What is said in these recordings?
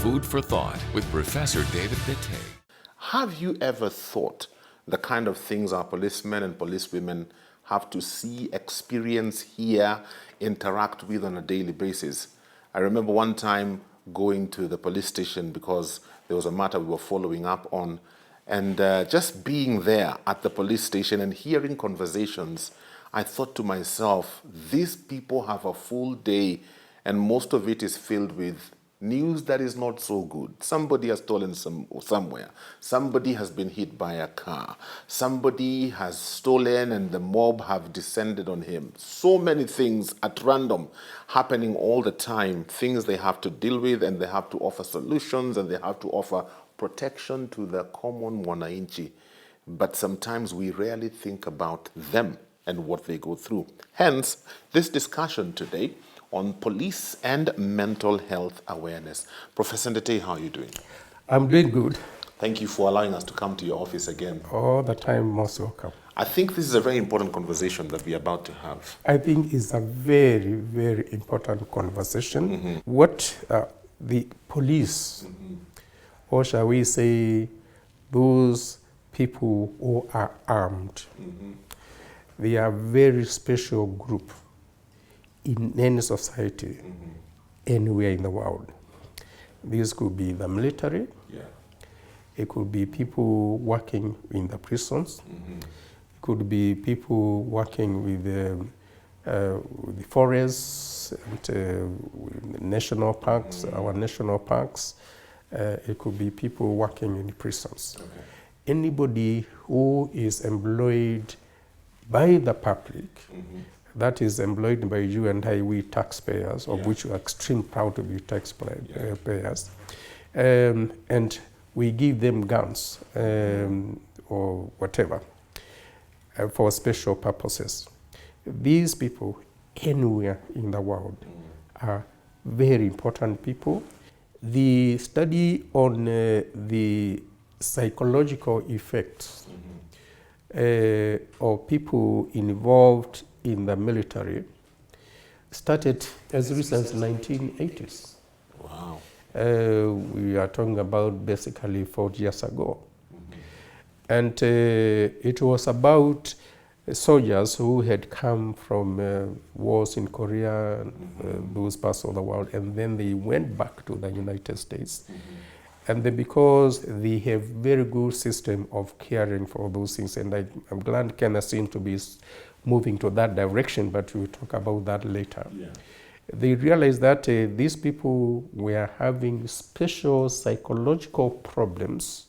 Food for Thought with Professor David Bitte. Have you ever thought the kind of things our policemen and policewomen have to see, experience, hear, interact with on a daily basis? I remember one time going to the police station because there was a matter we were following up on, and just being there at the police station and hearing conversations, I thought to myself, these people have a full day and most of it is filled with news that is not so good. Somebody has stolen somewhere. Somebody has been hit by a car. Somebody has stolen and the mob have descended on him. So many things at random happening all the time, things they have to deal with, and they have to offer solutions and they have to offer protection to the common mwananchi. But sometimes we rarely think about them and what they go through. Hence, this discussion today on police and mental health awareness. Professor Ndete, how are you doing? I'm doing good. Thank you for allowing us to come to your office again. All the time, most welcome. I think this is a very important conversation that we're about to have. I think it's a very, very important conversation. Mm-hmm. What the police, or shall we say, those people who are armed, they are a very special group in any society, anywhere in the world. This could be the military, it could be people working in the prisons, it could be people working with the forests, and, with national parks, our national parks. It could be people working in the prisons. Okay. Anybody who is employed by the public, that is employed by you and I, we taxpayers, of which we are extremely proud to be taxpayers. And we give them guns or whatever for special purposes. These people, anywhere in the world, are very important people. The study on the psychological effects of people involved in the military started as recent as 1980s. Wow. We are talking about basically 40 years ago. And it was about soldiers who had come from wars in Korea, those parts of the world, and then they went back to the United States. And then because they have very good system of caring for those things, and I'm glad Kenya seems to be moving to that direction, but we'll talk about that later. They realized that these people were having special psychological problems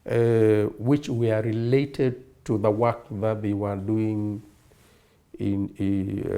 which were related to the work that they were doing in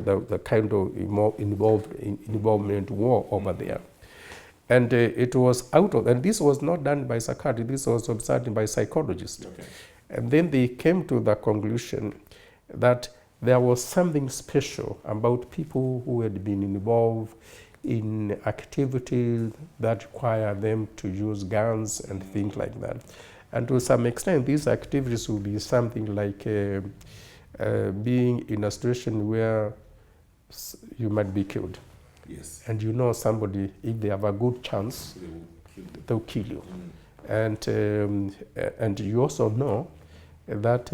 the kind of involvement war over there. And it was and this was not done by psychiatrists, this was observed by psychologists. Okay. And then they came to the conclusion that there was something special about people who had been involved in activities that require them to use guns and things like that. And to some extent, these activities will be something like being in a situation where you might be killed. Yes. And you know somebody, if they have a good chance, they'll kill you. And you also know that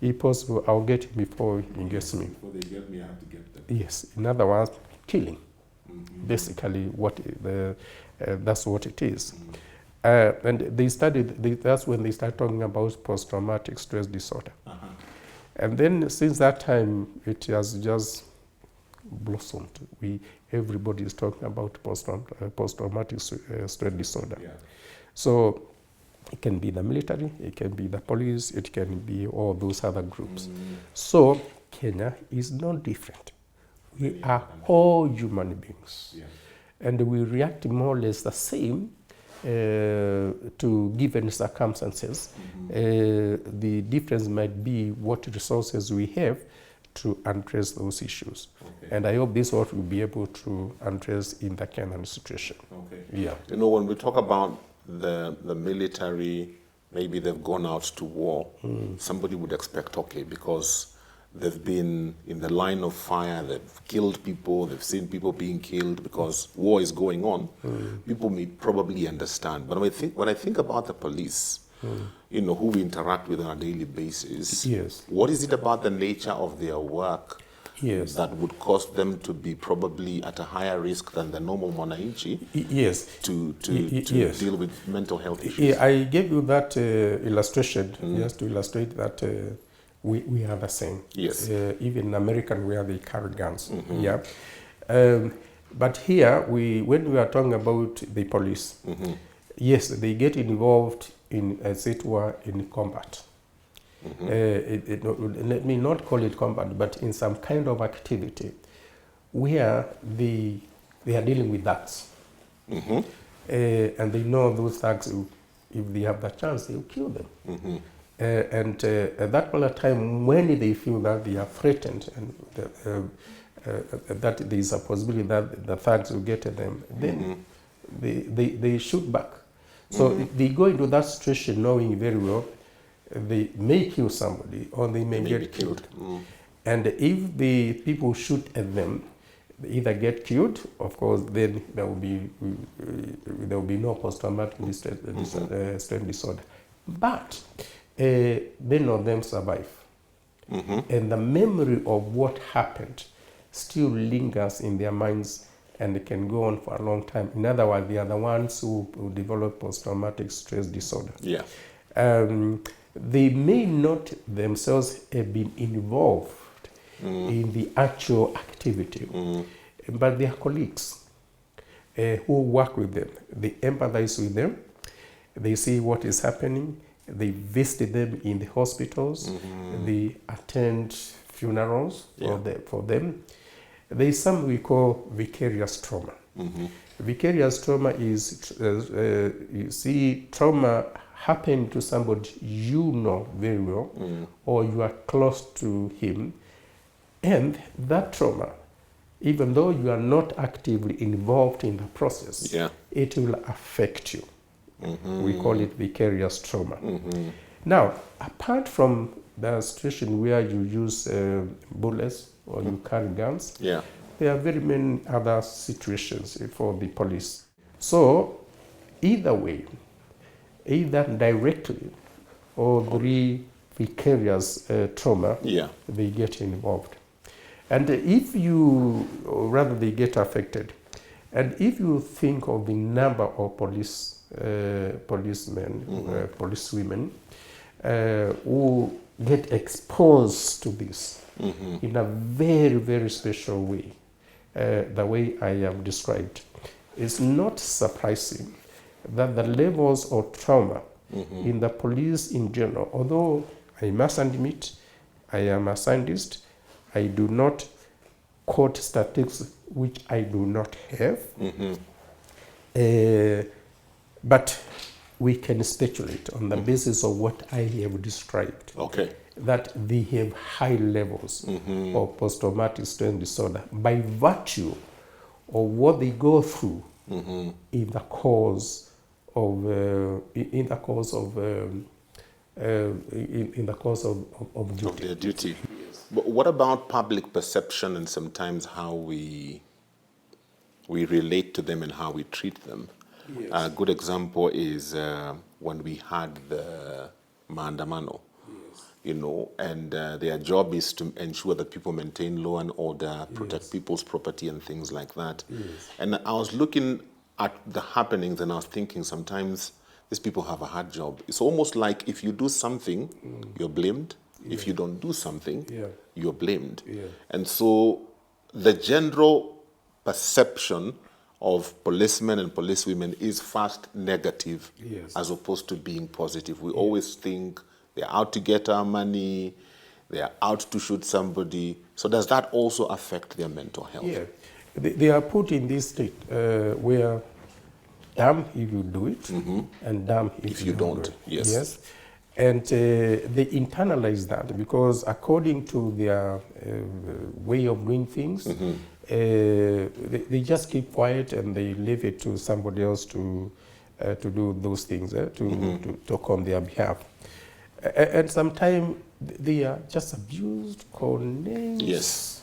if possible, I'll get him before he gets me. Before they get me, I have to get them. Yes, in other words, killing. Basically, that's what it is. And they studied, that's when they started talking about post-traumatic stress disorder. And then since that time, it has just blossomed. Everybody is talking about post-traumatic stress disorder. So it can be the military, it can be the police, it can be all those other groups. So Kenya is not different. We are all human beings. And we react more or less the same to given circumstances. The difference might be what resources we have to address those issues. And I hope this is what we'll be able to address in the Kenyan situation. You know, when we talk about the military, maybe they've gone out to war, somebody would expect, okay, because they've been in the line of fire, they've killed people, they've seen people being killed because war is going on, people may probably understand. But when I think about the police, you know, who we interact with on a daily basis, Yes. what is it about the nature of their work Yes. that would cause them to be probably at a higher risk than the normal Mwananchi Yes. to Yes. deal with mental health issues? Yeah, I gave you that illustration just to illustrate that we are the same. Yes. Even in American, where they carry guns. Yeah. But here, when we are talking about the police, yes, they get involved in, as it were, in combat. Let me not call it combat, but in some kind of activity where they are dealing with thugs. And they know those thugs, if they have the chance, they will kill them. And at that point of time, when they feel that they are threatened and that there is a possibility that the thugs will get at them, then they shoot back. So if they go into that situation knowing very well they may kill somebody or they may get killed. And if the people shoot at them, they either get killed, of course, then there will be no post-traumatic stress disorder. But many of them survive. And the memory of what happened still lingers in their minds and it can go on for a long time. In other words, they are the ones who develop post-traumatic stress disorder. Yeah. They may not themselves have been involved in the actual activity, but their colleagues who work with them, they empathize with them, they see what is happening, they visit them in the hospitals, they attend funerals for them. There is something we call vicarious trauma. Vicarious trauma is, you see, trauma happen to somebody you know very well, or you are close to him, and that trauma, even though you are not actively involved in the process, it will affect you. We call it vicarious trauma. Now, apart from the situation where you use bullets or you carry guns, there are very many other situations for the police. So, either way, either directly or through vicarious trauma, they get involved. And if you, or rather they get affected, and if you think of the number of policemen, policewomen who get exposed to this in a very, very special way, the way I have described, it's not surprising that the levels of trauma in the police in general, although I must admit I am a scientist, I do not quote statistics which I do not have, but we can speculate on the basis of what I have described, that they have high levels of post-traumatic stress disorder by virtue of what they go through in the course of their duty. But what about public perception and sometimes how we relate to them and how we treat them? A good example is when we had the maandamano, you know, and their job is to ensure that people maintain law and order, protect people's property and things like that. And I was looking at the happenings and I was thinking sometimes these people have a hard job. It's almost like if you do something, you're blamed. If you don't do something, you're blamed. And so the general perception of policemen and policewomen is first negative as opposed to being positive. We always think they're out to get our money, they're out to shoot somebody. So does that also affect their mental health? Yeah, they are put in this state where damn if you do it and damn if you don't do it. Yes. And they internalize that because according to their way of doing things, they just keep quiet and they leave it to somebody else to do those things, to talk on their behalf. And sometimes they are just abused, called names. Yes.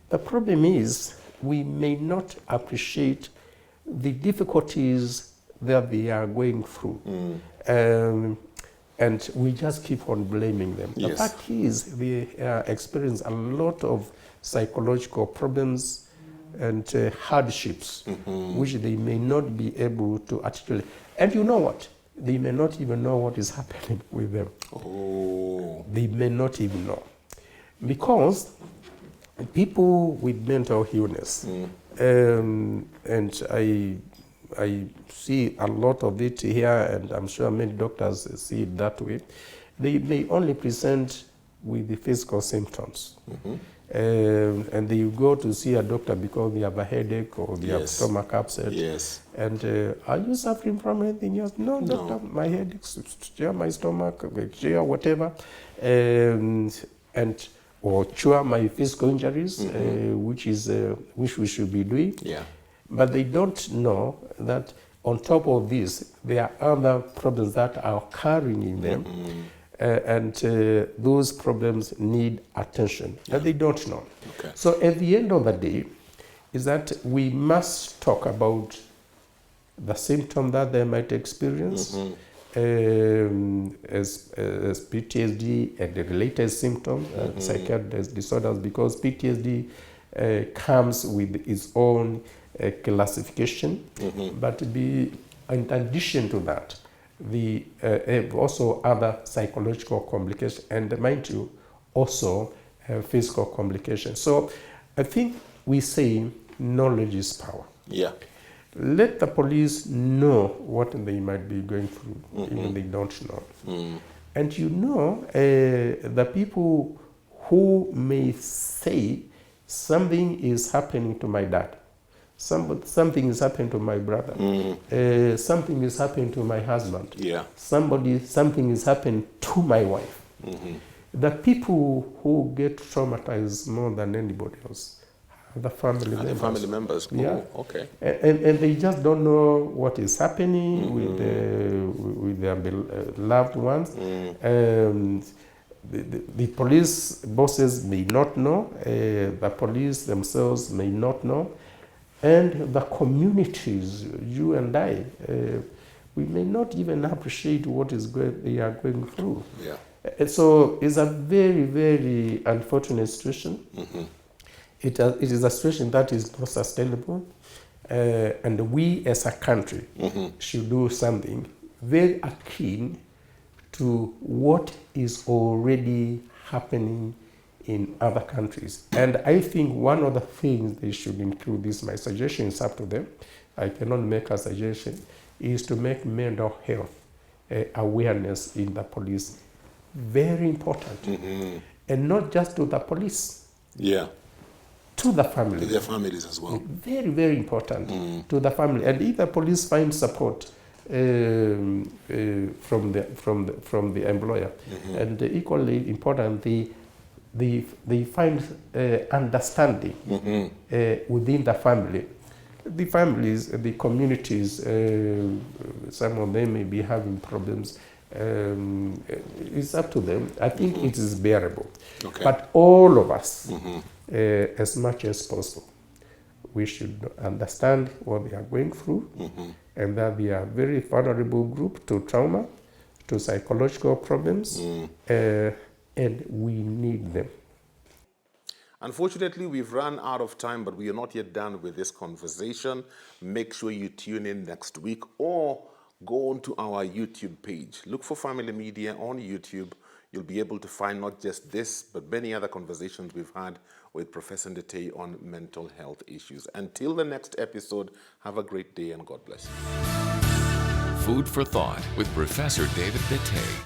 The problem is we may not appreciate the difficulties that they are going through. And we just keep on blaming them. The Yes. fact is they experience a lot of psychological problems and hardships, which they may not be able to articulate. And you know what? They may not even know what is happening with them. Oh. They may not even know. Because people with mental illness, and I see a lot of it here, and I'm sure many doctors see it that way, they may only present with the physical symptoms. And they go to see a doctor because they have a headache or they have Yes. stomach upset. Yes. And are you suffering from anything else? No, doctor, my headache, stir my stomach, stir whatever, and or cure my physical injuries, which we should be doing. Yeah. But they don't know that on top of this, there are other problems that are occurring in them, and those problems need attention, and they don't know. Okay. So at the end of the day, is that we must talk about the symptom that they might experience as PTSD and the related symptoms, psychiatric disorders, because PTSD comes with its own classification, but in addition to that, the also other psychological complications, and mind you, also physical complications. So I think we say knowledge is power. Yeah. Let the police know what they might be going through, even they don't know. And you know, the people who may say something is happening to my dad, something is happening to my brother, something is happening to my husband, Yeah. something is happening to my wife. The people who get traumatized more than anybody else are the family members. The family members. Yeah. Oh, okay. And they just don't know what is happening with their loved ones. The police bosses may not know, the police themselves may not know, and the communities, you and I, we may not even appreciate what they are going through. Yeah. And so it's a very, very unfortunate situation. It is a situation that is not sustainable, and we as a country should do something very akin to what is already happening in other countries. And I think one of the things they should include, this my suggestion is up to them, I cannot make a suggestion, is to make mental health awareness in the police very important. And not just to the police, Yeah. to the family. Their families as well. Very, very important to the family. And if the police find support from the employer, and equally important, they find understanding within the family. The families, the communities, some of them may be having problems. It's up to them. I think it is bearable. Okay. But all of us, as much as possible, we should understand what they are going through, and that they are a very vulnerable group to trauma, to psychological problems, and we need them. Unfortunately, we've run out of time, but we are not yet done with this conversation. Make sure you tune in next week or go onto our YouTube page. Look for Family Media on YouTube. You'll be able to find not just this, but many other conversations we've had with Professor Ndete on mental health issues. Until the next episode, have a great day and God bless you. Food for Thought with Professor David Ndete.